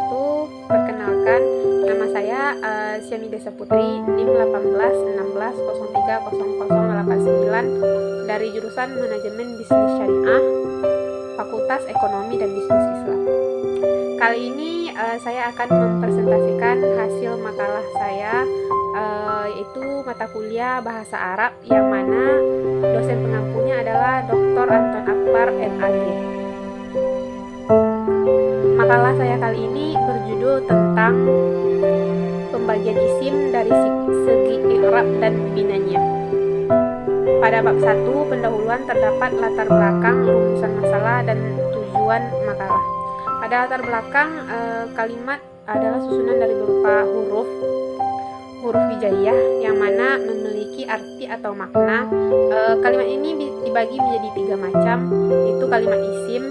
wabarakatuh. Perkenalkan, nama saya Syami Desa Putri, NIM 1816030089 dari jurusan Manajemen Bisnis Syariah, Fakultas Ekonomi dan Bisnis Islam. Kali ini saya akan mempresentasikan hasil makalah saya, yaitu mata kuliah Bahasa Arab, yang mana dosen pengampunya adalah Dr. Anton Akbar MAG. Makalah saya kali ini berjudul tentang pembagian isim dari segi i'rab dan binanya. Pada bab 1 pendahuluan terdapat latar belakang, rumusan masalah, dan tujuan makalah. Pada latar belakang, kalimat adalah susunan dari berupa huruf hijaiyah yang mana memiliki arti atau makna. Kalimat ini dibagi menjadi 3 macam, yaitu kalimat isim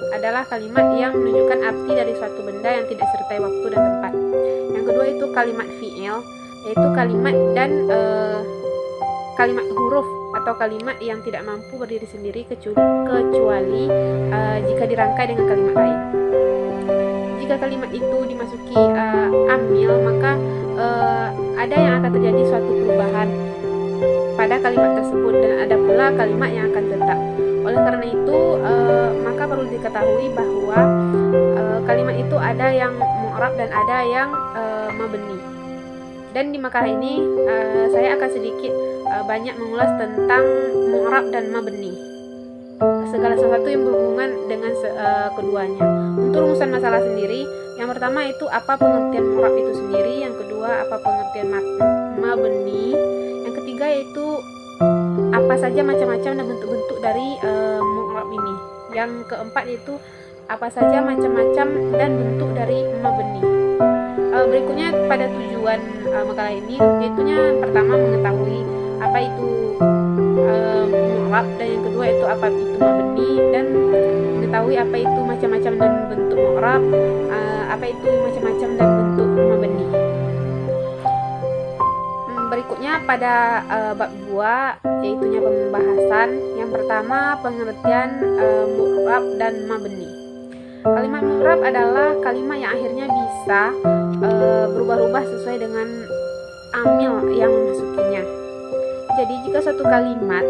adalah kalimat yang menunjukkan arti dari suatu benda yang tidak disertai waktu dan tempat. Yang kedua itu kalimat fi'il, yaitu kalimat dan kalimat huruf atau kalimat yang tidak mampu berdiri sendiri kecuali jika dirangkai dengan kalimat lain. Jika kalimat itu dimasuki amil, maka ada yang akan terjadi suatu perubahan pada kalimat tersebut, dan ada pula kalimat yang akan tetap. Oleh karena itu, maka perlu diketahui bahwa kalimat itu ada yang mu'rab dan ada yang mabni. Dan di makalah ini saya akan sedikit banyak mengulas tentang mu'rab dan mabni, segala sesuatu yang berhubungan dengan keduanya. Untuk rumusan masalah sendiri, yang pertama itu apa pengertian mu'rab itu sendiri, yang kedua apa pengertian mabni, yang ketiga yaitu apa saja macam-macam dan bentuk-bentuk dari mu'rab ini, yang keempat yaitu apa saja macam-macam dan bentuk dari mabni. Berikutnya pada tujuan makalah ini, yaitunya pertama mengetahui apa itu mu'rab, dan yang kedua itu apa itu mabni, dan mengetahui apa itu macam-macam dan bentuk mu'rab, apa itu macam-macam dan bentuk mabni. Berikutnya pada bab 2, yaitunya pembahasan. Yang pertama pengertian mu'rab dan mabni. Kalimat mu'rab adalah kalimat yang akhirnya bisa berubah-ubah sesuai dengan amil yang memasukinya. Jadi jika suatu kalimat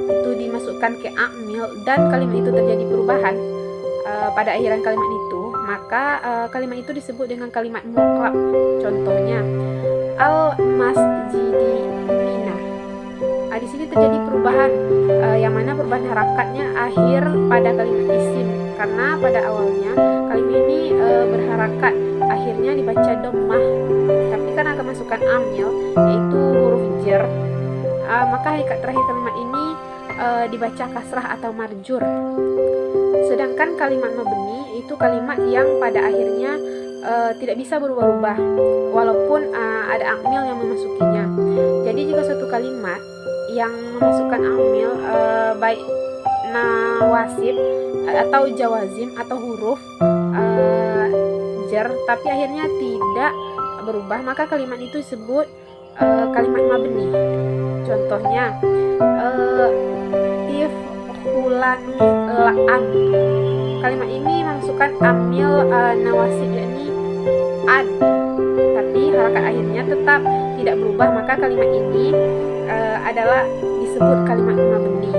itu dimasukkan ke amil dan kalimat itu terjadi perubahan pada akhiran kalimat itu, maka kalimat itu disebut dengan kalimat mu'rab. Contohnya al-masjidi mina. Di sini terjadi perubahan yang mana perubahan harakatnya akhir pada kalimat isim, karena pada awalnya kalimat ini berharakat, akhirnya dibaca dhammah, tapi karena kemasukan amil yaitu huruf jar, maka harakat terakhir kalimat ini dibaca kasrah atau marjur. Sedangkan kalimat mabni itu kalimat yang pada akhirnya tidak bisa berubah-ubah walaupun ada amil yang memasukinya. Jadi jika suatu kalimat yang memasukkan amil baik nawasib atau jawazim atau huruf jar tapi akhirnya tidak berubah, maka kalimat itu disebut kalimat mabni. Contohnya ifulanu la'an. Kalimat ini memasukkan amil nawasib yakni ad, tapi harakat akhirnya tetap tidak berubah, maka kalimat ini adalah disebut kalimat mabni.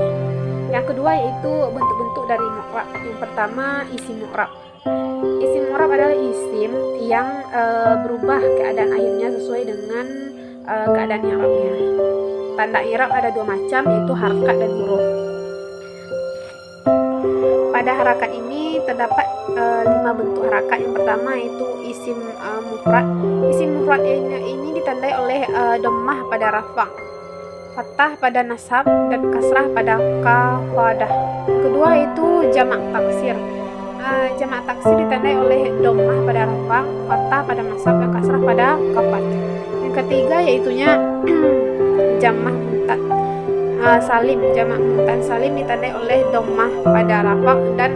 Yang kedua yaitu bentuk-bentuk dari mu'rab. Yang pertama isim mu'rab. Isim mu'rab adalah isim yang berubah keadaan akhirnya sesuai dengan keadaan i'rabnya. Tanda i'rab ada 2 macam, yaitu harakat dan huruf. Pada harakat ini terdapat 5 bentuk harakat. Yang pertama yaitu isim mufrad. Isim mufrad ini ditandai oleh dhammah pada rafa', fathah pada nasab, dan kasrah pada kafadah. Kedua itu jamak taksir. Jamak taksir ditandai oleh dhammah pada rafa', fathah pada nasab, dan kasrah pada kafat. Yang ketiga yaitunya jamak muntad salim. Jamak muntad salim ditandai oleh dhammah pada rafa' dan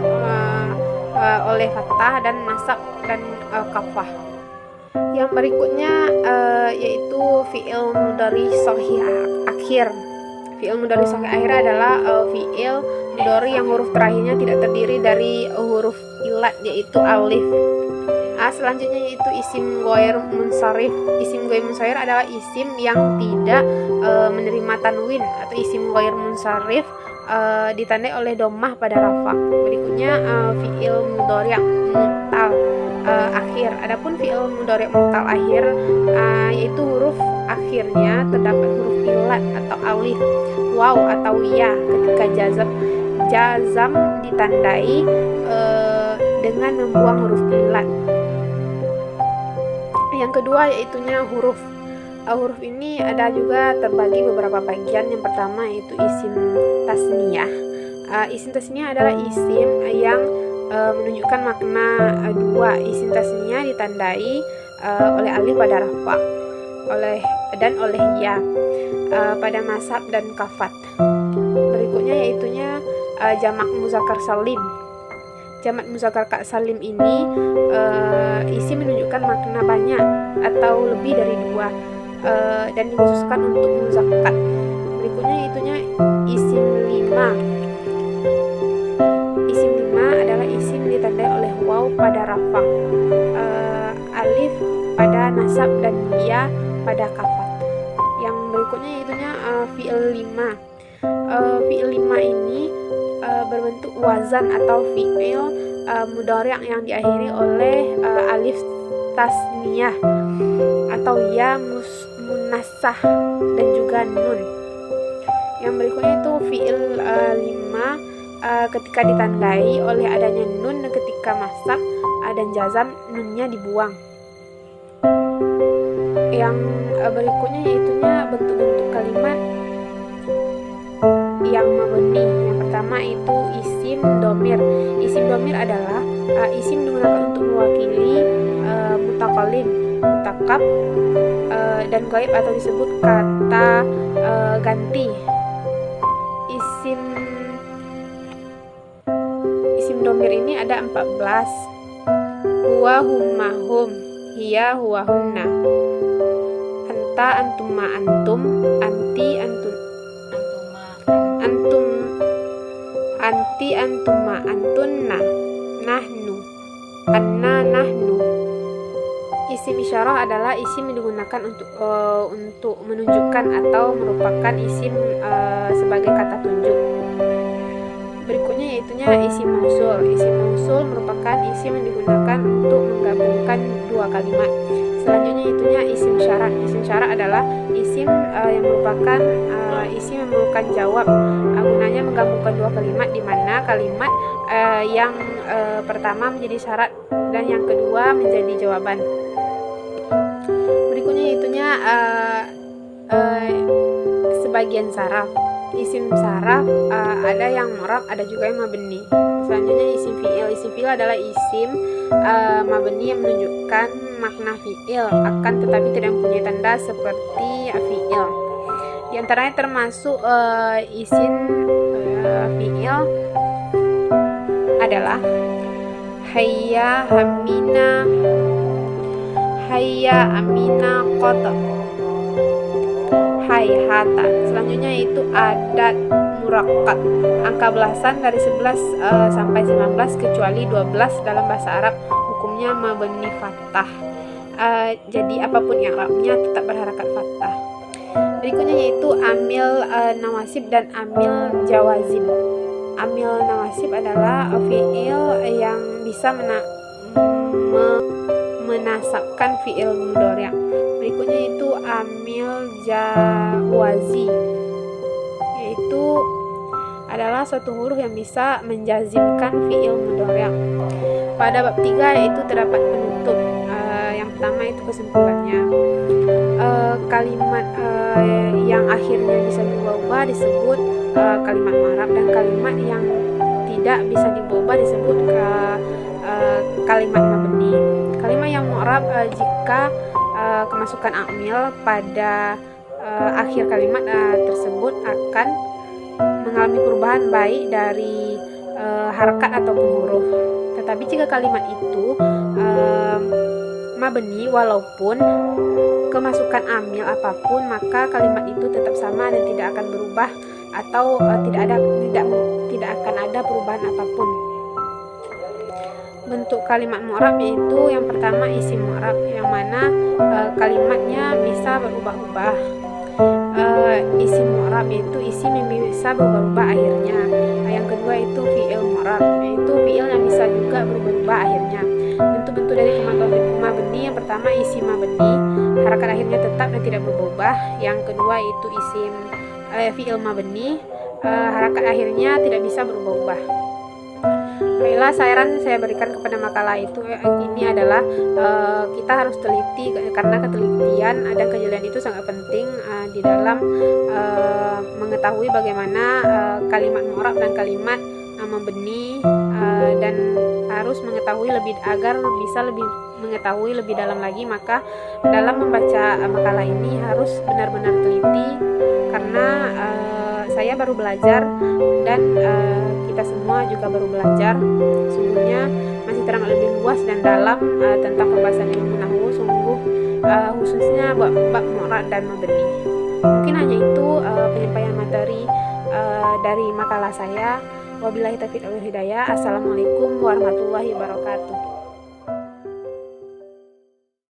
oleh fathah dan nasab dan kafah. Yang berikutnya yaitu fi'il mudhari shahih akhir. fi'il mudhari sahih akhir adalah fi'il mudhari yang huruf terakhirnya tidak terdiri dari huruf ilat, yaitu alif. Selanjutnya yaitu isim ghair munsharif. Isim ghair munsharif adalah isim yang tidak menerima tanwin, atau isim ghair munsharif ditandai oleh dhammah pada rafa. Berikutnya fi'il mudhari' mu'tal akhir. Adapun fi'il mudhari' mu'tal akhir yaitu huruf akhirnya terdapat huruf ilat atau alif, waw atau ya ketika jazam ditandai dengan membuang huruf ilat. Yang kedua yaitunya huruf. Huruf ini ada juga terbagi beberapa bagian. Yang pertama yaitu isim tasniyah. Isim tasniyah adalah isim yang menunjukkan makna dua. Isim tasniyah ditandai oleh alif pada rafa, oleh ya pada nasab dan kafat. Berikutnya yaitunya jamak muzakkar salim. Jamak muzakkar salim ini isim menunjukkan makna banyak atau lebih dari dua dan dikhususkan untuk muzakkar. Berikutnya yaitunya isim lima. Isim lima adalah isim ditandai oleh waw pada rafa, alif pada nasab dan ya pada kafat. Yang berikutnya yaitunya fi'il lima. Fi'il lima ini berbentuk wazan atau fi'il mudhari' yang diakhiri oleh alif tasniyah atau ya munassah dan juga nun. Yang berikutnya itu fi'il lima ketika ditandai oleh adanya nun ketika masab dan jazam, nunnya dibuang. Yang berikutnya yaitunya bentuk-bentuk kalimat yang mabni. Yang pertama itu isim domir. Isim domir adalah isim digunakan untuk mewakili mutakallim, mutakab dan ghaib atau disebut kata ganti. Isim domir ini ada 14. Huwa humma hum, hiya huwa hunna, anta antuma antum, anti antum, anti antuma antunna, nahnu, anna nahnu. Isim isyarah adalah isim yang digunakan untuk menunjukkan atau merupakan isim sebagai kata tunjuk. Berikutnya yaitunya isim mausul. Isim mausul merupakan isim yang digunakan untuk menggabungkan dua kalimat. Selanjutnya yaitunya isim syarat. Isim syarat adalah isim yang merupakan isim yang merupakan jawab. Gunanya menggabungkan dua kalimat, di mana kalimat yang pertama menjadi syarat dan yang kedua menjadi jawaban. Berikutnya yaitunya sebagian saraf. Isim saraf ada yang mu'rab, ada juga yang mabni. Selanjutnya isim fi'il. Isim fi'il adalah isim mabni yang menunjukkan makna fi'il akan tetapi tidak mempunyai tanda seperti fi'il. Di antaranya termasuk isim fi'il adalah hayya hamina, hayya amina qata, hayhata. Selanjutnya itu adat murakkab, angka belasan dari 11 sampai 19 kecuali 12 dalam bahasa Arab hukumnya mabni fathah. Jadi apapun i'rabnya tetap berharakat fathah. Berikutnya yaitu amil nawasib dan amil jawazim. Amil nawasib adalah fi'il yang bisa menasabkan fi'il mudhari'. Berikutnya itu amil jawazi, yaitu adalah suatu huruf yang bisa menjazimkan fi'il mudhari'. Pada bab 3 yaitu terdapat penutup. Yang pertama itu kesimpulannya. Kalimat yang akhirnya bisa diubah disebut kalimat mu'rab, dan kalimat yang tidak bisa diubah disebut kalimat mabni. Kalimat yang mu'rab jika kemasukan amil pada akhir kalimat tersebut akan mengalami perubahan baik dari harakat ataupun huruf. Tetapi jika kalimat itu mabni walaupun kemasukan amil apapun, maka kalimat itu tetap sama dan tidak akan berubah atau tidak akan ada perubahan apapun. Bentuk kalimat mu'rab yaitu yang pertama isim mu'rab, yang mana kalimatnya bisa berubah-ubah. Isim mu'rab yaitu isim yang bisa berubah-ubah akhirnya. Yang kedua itu fi'il mu'rab, yaitu fi'il yang bisa juga berubah-ubah akhirnya. Bentuk-bentuk dari mabni, yang pertama isim mabni, harakat akhirnya tetap dan tidak berubah. Yang kedua itu isim fi'il mabni, harakat akhirnya tidak bisa berubah-ubah. Baiklah, saran saya berikan kepada makalah ini adalah kita harus teliti, karena ketelitian dan kejelian itu sangat penting di dalam mengetahui bagaimana kalimat mu'rab dan kalimat mabni, dan harus mengetahui agar bisa lebih mengetahui lebih dalam lagi. Maka dalam membaca makalah ini harus benar-benar teliti, karena saya baru belajar dan kita semua juga baru belajar. Sungguhnya masih teramat lebih luas dan dalam tentang pembahasan ilmu nahwu, sungguh khususnya bab mu'rab dan mabni. Mungkin hanya itu penyampaian materi dari makalah saya. Wabillahi taufiq wal hidayah. Assalamualaikum warahmatullahi wabarakatuh.